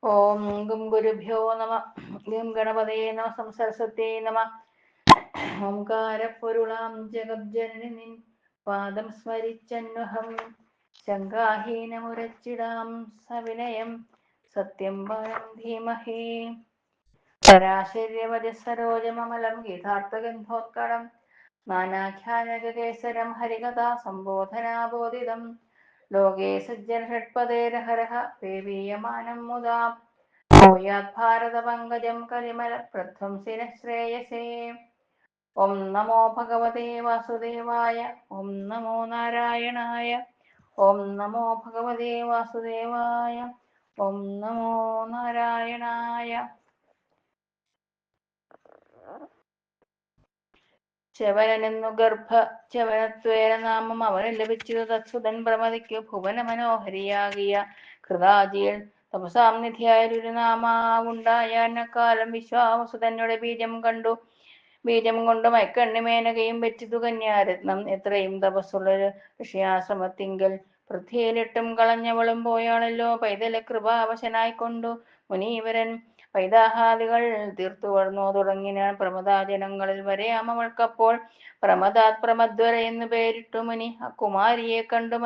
ഓം ഗും ഗുരുഭ്യോ നമ. ഗം ഗണപതേ നമ. സംസരസ്വത്യേ നമ. ഓംകാരപ്പൊരുളാം ജഗജ്ജനനി നിൻ പാദം സ്മരിച്ചന്വഹം ശങ്കാഹീനമുരച്ചിടാം സവിനയം സത്യം പരം ധീമഹി. പരാശര്യവജസരോജമമലം ഗീതാർത്ഥഗന്ധോത്കടം നാനാഖ്യാനകേസരം ഹരികഥാ സംബോധനാബോധിതം ലോകേ സജ്ജന ഷഡ്പദേരഹരഹ പേവീയമാനം മുദാ ഭൂയാത് ഭാരതപങ്കജം കലിമലപ്രധ്വംസിന ശ്രേയസേ. ഓം നമോ ഭഗവതേ വാസുദേവായ. ഓം നമോ നാരായണായ. ഓം നമോ ഭഗവതേ വാസുദേവായ. ഓം നമോ നാരായണായ. ചവനനെന്നു ചവനത്വേന നാമം അവന് ലഭിച്ചു. തത്സുതൻ പ്രമതിക്കു ഭുവന മനോഹരിയാകിയ കൃതാജിയിൽ തപസാം നിധിയായൊരു നാമാവുണ്ടായാനക്കാലം വിശ്വാവസു തന്നോട് ബീജം കൊണ്ട് മൈക്കണ്ണി മേനകയും വെച്ചിതു കന്യാരത്നം. എത്രയും തപസ്സുള്ളൊരു ഋഷിയാശ്രമത്തിങ്കൽ പൃഥ്വിയിലിട്ടും കളഞ്ഞവളും പോയാളല്ലോ പൈതലെ കൃപാവശനായിക്കൊണ്ടു മുനീവരൻ പൈതാഹാദികൾ തീർത്തു വളർന്നു തുടങ്ങിനാൻ. പ്രമദാജനങ്ങളിൽ വരെയാമവൾക്കപ്പോൾ പ്രമദാത് എന്നു പേരിട്ടു മുനി. കുമാരിയെ കണ്ടു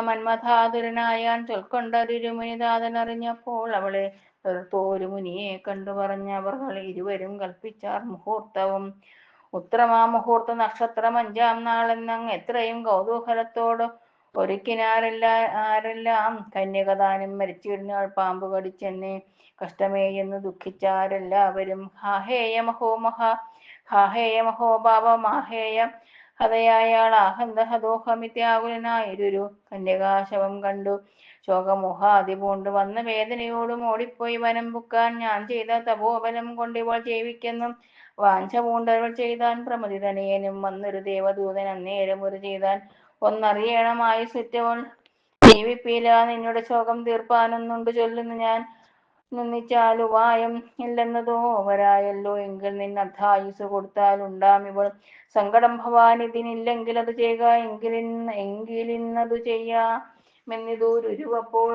മന്മഥാതുരനായാൻ ചൊൽക്കൊണ്ടൊരു മുനിതാതനറിഞ്ഞപ്പോൾ അവളെ എതിർത്തോരു മുനിയെ കണ്ടു പറഞ്ഞവർ ഇരുവരും കൽപ്പിച്ചാർ മുഹൂർത്തവും. ഉത്തരമാ മുഹൂർത്ത നക്ഷത്രം 5-ാം നാളെന്നങ്ങ് എത്രയും കൗതൂഹലത്തോട് ആരെല്ലാം കന്യകദാനം മരിച്ചിടുന്നാൾ പാമ്പ് കടിച്ചെന്നെ കഷ്ടമേ എന്ന് ദുഃഖിച്ചാരെല്ലാവരും. ഹാഹേയ മഹോപാപമാഹേയ ഹതയായാൾ ആഹന്തഹദോഹമിത്യാകുലനായൊരു കന്യകാശവം കണ്ടു ശോകമോഹാദി പൂണ്ടു വന്ന വേദനയോടും ഓടിപ്പോയി വനം പുക്കാൻ. ഞാൻ ചെയ്ത തപോബലം കൊണ്ടിവൾ ജീവിക്കുന്നു വാഞ്ച പൂണ്ടവൾ ചെയ്താൻ. പ്രമതിതനയനും വന്നൊരു ദേവദൂതൻ അന്നേരം ഒരു ചെയ്താൻ. ഒന്നറിയണമായി സുറ്റവൾ ജീവിപ്പില നിന്നുടെ ശോകം തീർപ്പാനൊന്നുണ്ട് ചൊല്ലുന്നു ഞാൻ. നിന്നിച്ചാലുപായം ഇല്ലെന്നതോ വരായല്ലോ എങ്കിൽ നിന്നർദ്ധായുസ് കൊടുത്താലുണ്ടാം ഇവൾ സങ്കടം. ഭവാനിതിനില്ലെങ്കിൽ അത് ചെയ്യുക എങ്കിലിന്നതു ചെയ്യാമെന്നിതൂരുവപ്പോൾ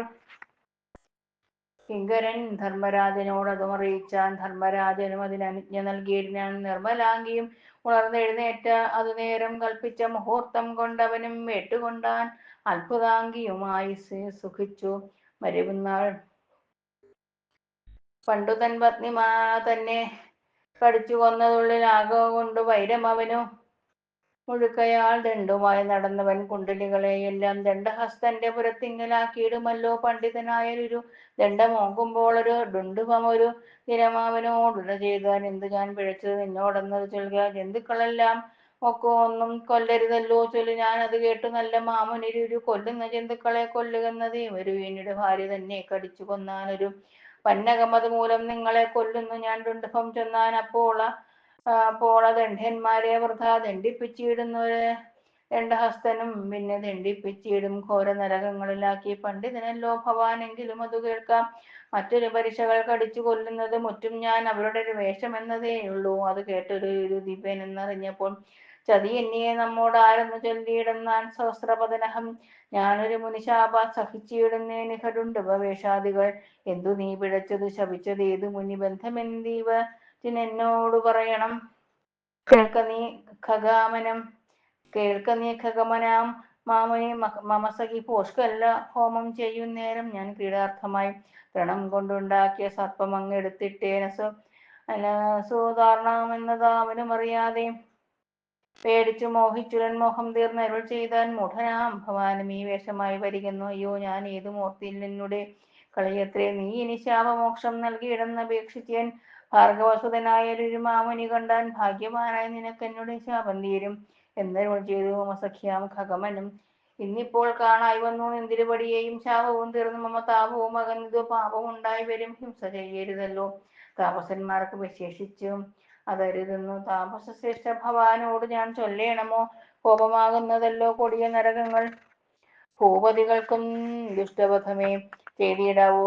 കിങ്കരൻ ധർമ്മരാജനോടതും അറിയിച്ചാൻ. ധർമ്മരാജനും അതിനനുജ്ഞ നൽകിയിടിനാൻ. നിർമ്മലാംഗിയും ഉണർന്നെഴുന്നേറ്റ അതുനേരം കൽപ്പിച്ച മുഹൂർത്തം കൊണ്ടവനും വേട്ടുകൊണ്ടാൻ. അത്ഭുതാംഗിയുമായി സുഖിച്ചു മരുവുന്നാൾ പണ്ടു തൻ പത്നി തന്നെ കടിച്ചു കൊന്നതുള്ളിൽ ആകൊണ്ടു വൈരം അവനു മുഴുക്കയാൾ ദണ്ഡുമായി നടന്നവൻ കുണ്ടലികളെയെല്ലാം ദണ്ഡഹസ്തന്റെ പുരത്തിങ്കലാക്കിയിടുമല്ലോ പണ്ഡിതനായൊരു ദണ്ഡമോങ്കുമ്പോളൊരു ഡുണ്ടുഭമൊരു ദിനമാവനോടുട ചെയ്താൻ. എന്തു ഞാൻ പിഴച്ചത് നിന്നോടെന്നത് ചൊൽക. ജന്തുക്കളെല്ലാം ഒന്നും കൊല്ലരുതല്ലോ ചൊല്ലു. ഞാൻ അത് കേട്ടു നല്ല മാമുനിരു കൊല്ലുന്ന ജന്തുക്കളെ കൊല്ലുകന്നതേ ഒരു വീണിയുടെ ഭാര്യ തന്നെ കടിച്ചു കൊന്നാനൊരു പന്നകമത് മൂലം നിങ്ങളെ കൊല്ലുന്നു ഞാൻ ഡുണ്ടുഭം ചൊന്നാൻ. അപ്പോൾ ദണ്ഡ്യന്മാരെ വൃഥാ ദണ്ഡിപ്പിച്ചിടുന്നൊരു ദണ്ഡഹസ്തനും പിന്നെ ദണ്ഡിപ്പിച്ചിടും ഘോര നരകങ്ങളിലാക്കി. പണ്ഡിതനല്ലോ ഭവാനെങ്കിലും അത് കേൾക്കാം. മറ്റൊരു പരിശകൾ കടിച്ചു കൊല്ലുന്നത് മുറ്റും ഞാൻ അവരുടെ ഒരു വേഷമെന്നതേ ഉള്ളൂ. അത് കേട്ടൊരു ദിവ്യനെന്നറിഞ്ഞപ്പോൾ ചതിയന്യെ നമ്മോടാരെന്നു ചൊല്ലിയിടുന്നാൻ. സഹസ്രപദനഹം ഞാനൊരു മുനിശാപ സഹിച്ചിടുന്നേനിഹടുണ്ടുപവേഷാദികൾ. എന്തു നീ പിഴച്ചതു ശപിച്ചതേതു മുനി ബന്ധമെന്തീവറ്റിനെന്നോടു പറയണം. കേൾക്ക നീ ഖഗമനാം മാമുനി. മമസഖി പോഷ്കല്ല ഹോമം ചെയ്യുന്നേരം ഞാൻ ക്രീഡാർത്ഥമായി വ്രണം കൊണ്ടുണ്ടാക്കിയ സർപ്പമങ്ങെടുത്തിട്ടേന സൂതാർണമെന്നതാവനും അറിയാതെ പേടിച്ചു മോഹിച്ചുരൻ മോഹം തീർന്നരുൾ ചെയ്താൻ. മൂഢനാം ഭവാനും ഈ വേഷമായി വരികെന്നു അയ്യോ ഞാൻ ഏതും ഓർത്തില്ലെന്നുടെ കളിയത്രേ. നീ ഇനി ശാപമോക്ഷം നൽകിയിടുന്നപേക്ഷിച്ചേൻ. ഭാർഗവസുതനായൊരു മാമുനി കണ്ടാൻ. ഭാഗ്യവാനായി നിനക്കെന്നുടെ ശാപം തീരും എന്നരുൾ ചെയ്തു മമസഖ്യാം ഖഗമനും. ഇന്നിപ്പോൾ കാണായി വന്നു നിന്തിരുപടിയെയും ശാപവും തീർന്നു മമ താപവും അകന്നിതു പാപമുണ്ടായി വരും. ഹിംസ ചെയ്യരുതല്ലോ താപസന്മാർക്ക് വിശേഷിച്ചും അതരുതെന്നു താപസശ്രേഷ്ഠ ഭവാനോട് ഞാൻ ചൊല്ലേണമോ. കോപമാകുന്നതല്ലോ കൊടിയ നരകങ്ങൾ ഭൂപതികൾക്കും ദുഷ്ടപഥമേ ചെയ്തിടാവോ.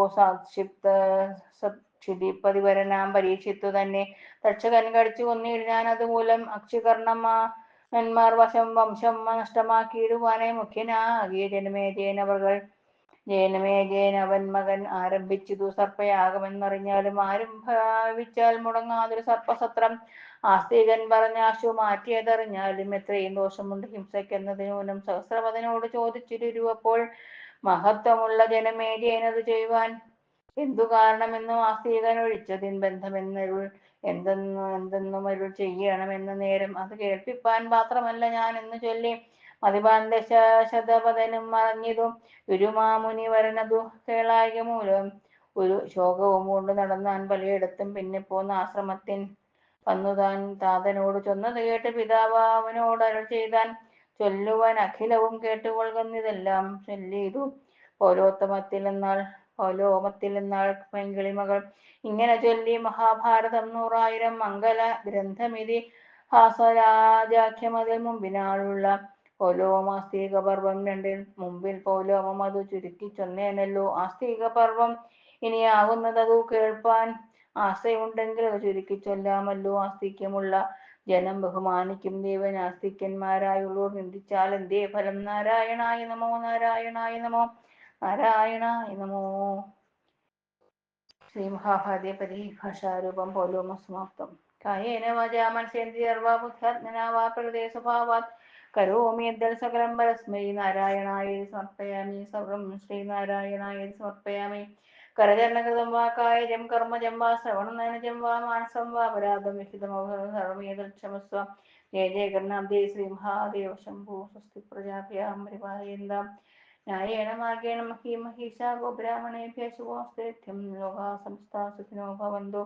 സക്ഷിതിപതിവരനാം പരീക്ഷിത്തു തന്നെ തക്ഷകൻ കടിച്ചു കൊന്നിടിനാൻ. അതുമൂലം അക്ഷികർണന്മാർ വംശം നഷ്ടമാക്കിയിടുവാനായി മുഖ്യനാകിയ ജനമേജയനവകൾ ജയനമേ ജയൻ അവൻ മകൻ ആരംഭിച്ചതു സർപ്പയാകുമെന്നറിഞ്ഞാലും ആരും ഭാവിച്ചാൽ മുടങ്ങാതൊരു സർപ്പസത്രം ആസ്തികൻ പറഞ്ഞാശു മാറ്റിയതറിഞ്ഞാലും എത്രയും ദോഷമുണ്ട് ഹിംസയ്ക്കെന്നതിനൂനം സഹസ്രപദനോട് ചോദിച്ചിരുവപ്പോൾ മഹത്വമുള്ള ജനമേ ജയനത് ചെയ്യുവാൻ എന്തു കാരണമെന്നു ആസ്തികൻ ഒഴിച്ചതിൻ ബന്ധമെന്നരുൾ എന്തെന്നും അരുൾ ചെയ്യണമെന്ന നേരം അത് കേൾപ്പിപ്പാൻ മാത്രമല്ല ഞാൻ എന്ന് ചൊല്ലി മതിപാൻ ദശശതപദനും മറഞ്ഞിതും ഗുരുമാമുനി വരനതു കേളായ മൂലം ഒരു ശോകവും കൊണ്ട് നടന്നാൻ പലയിടത്തും. പിന്നെ പോന്ന ആശ്രമത്തിൻ വന്നു താൻ താതനോട് ചൊന്നത് കേട്ട് പിതാവ് അവനോട് അരുൾ ചെയ്താൻ ചൊല്ലുവാൻ അഖിലവും കേട്ടുകൊള്ളുന്നിതെല്ലാം ചൊല്ലിയതു പൗലോമത്തിൽ എന്നാൾ പെങ്കിളിമകൾ ഇങ്ങനെ ചൊല്ലി മഹാഭാരതം 100,000 മംഗല ഗ്രന്ഥമിതി ഹാസരാജാഖ്യമതിൽ മുമ്പിനാളുള്ള പൗലോമാസ്തിക പർവം രണ്ടിൽ മുമ്പിൽ പൗലോമം അതു ചുരുക്കി ചൊന്നേനല്ലോ. ആസ്തിക പർവം ഇനിയാകുന്നതതു കേൾപ്പാൻ ആശയുണ്ടെങ്കിൽ അത് ചുരുക്കി ചൊല്ലാമല്ലോ. ആസ്തിക്യമുള്ള ജനം ബഹുമാനിക്കും ദേവൻ ആസ്തിക്യന്മാരായുള്ളോർ നിന്ദിച്ചാൽ എന്തേ ഫലം. നാരായണായ നമോ നാരായണായ നമോ നാരായണായ നമോ. ശ്രീ മഹാഭാരതീയ പരിഭാഷാരൂപം പൗലോമ സമാപ്തം. കായേന വാചാ മനസേന്ദ്രിയർവാ ബുദ്ധ്യാത്മനാ വാ പ്രകൃതേ സ്വഭാവാത് കരോമി യദ്യൽ സകലം പരസ്മൈ നാരായണായേതി സമർപ്പയാമി. സർവം ശ്രീനാരായണായേതി സമർപ്പയാമി. കരചരണകൃതം വാ കായജം കർമ്മജം വാ ശ്രവണനയനജം വാ മാനസം വാ അപരാധം വിഹിതമഭവം സർവമേതക്ഷമസ്വ. ജയ ജയ ഗണാബ്ദേ ശ്രീ മഹാദേവ ശംഭോ. സ്വസ്തി പ്രജാഭ്യാം പരിപാലയന്താം ന്യായേന മാർഗേണ മഹീം മഹീഷാ ഗോബ്രാഹ്മണേഭ്യഃ ശുഭമസ്തു നിത്യം. ലോകാഃ സമസ്താഃ സുഖിനോ ഭവന്തു.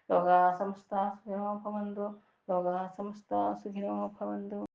ലോകാഃ സമസ്താഃ സുഖിനോ ഭവന്തു. ലോകാഃ സമസ്താഃ സുഖിനോ ഭവന്തു.